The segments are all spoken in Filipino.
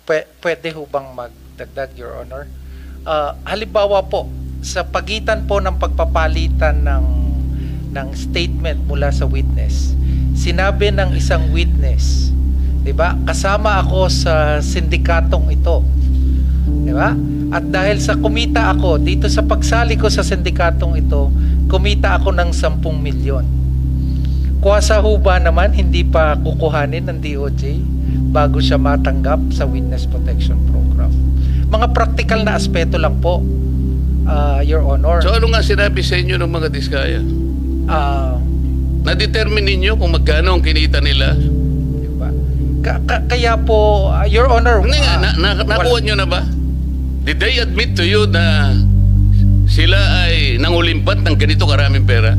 pwede ho bang magdagdag, Your Honor? Halimbawa po, sa pagitan po ng pagpapalitan ng statement mula sa witness, sinabi ng isang witness, 'di ba? Kasama ako sa sindikatong ito. 'Di ba? At dahil sa kumita ako dito sa pagsali ko sa sindikatong ito, kumita ako ng 10 milyon. Kuwasa ho ba naman hindi pa kukuhanin ng DOJ bago siya matanggap sa Witness Protection Program? Mga practical na aspeto lang po, Your Honor. So ano nga sinabi sa inyo ng mga diskaya? Na-determine ninyo kung magkano ang kinita nila? Diba? Kaya po, Your Honor... Hindi nga, nakuha nyo na ba? Did they admit to you na sila ay nangulimpat ng ganito karaming pera?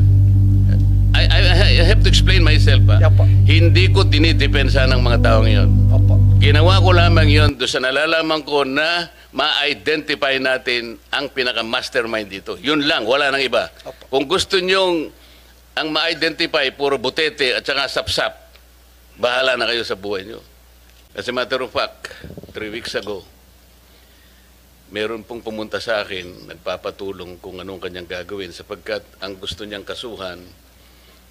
I have to explain myself. Opo. Hindi ko dinidepensa ng mga taong yon. Opo. Ginawa ko lamang yon doon sa nalalaman ko na ma-identify natin ang pinaka-mastermind dito. Yun lang, wala nang iba. Opo. Kung gusto nyong ang ma-identify, puro butete at saka sapsap, bahala na kayo sa buhay nyo. As a matter of fact, 3 weeks ago, meron pong pumunta sa akin, nagpapatulong kung anong kanyang gagawin sapagkat ang gusto niyang kasuhan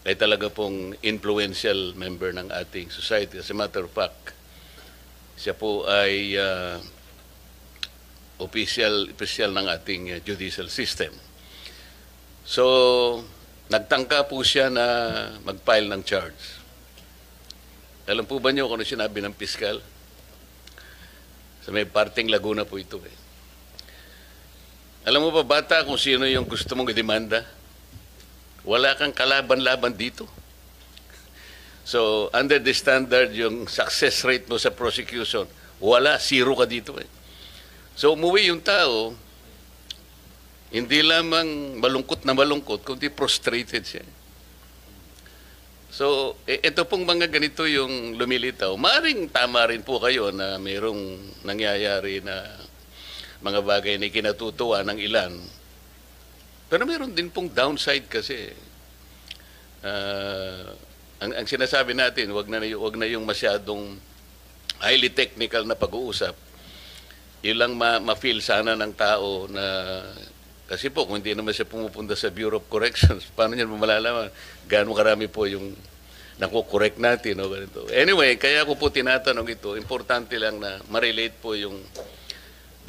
ay talaga pong influential member ng ating society. As a matter of fact, siya po ay official ng ating judicial system. So, nagtangka po siya na mag-file ng charge. Alam po ba niyo kung ano sinabi ng piskal? Sa may parting Laguna po ito eh. Alam mo ba bata kung sino yung gusto mong idemanda? Wala kang kalaban-laban dito. So, under the standard, yung success rate mo sa prosecution, wala, 0 ka dito eh. So, umuwi yung tao, hindi lamang malungkot na malungkot, kundi prostrated siya. So, ito pong mga ganito yung lumilitaw. Maaring tama rin po kayo na mayroong nangyayari na mga bagay na kinatutuwa ng ilan. Pero mayroon din pong downside kasi. Ang sinasabi natin, wag na yung masyadong highly technical na pag-uusap. Yun lang ma-feel sana ng tao na kasi po kung hindi naman siya pumupunta sa Bureau of Corrections, paano niya malalaman gaano karami po yung nakukorek natin o ganito. Anyway, kaya ko po tinatanong ito, importante lang na ma-relate po yung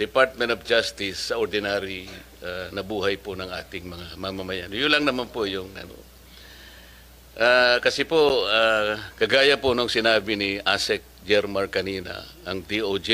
Department of Justice sa ordinary na buhay po ng ating mga mamamayan. Yun lang naman po yung ano. Kasi po, kagaya po nung sinabi ni ASEC Jermar kanina, ang DOJ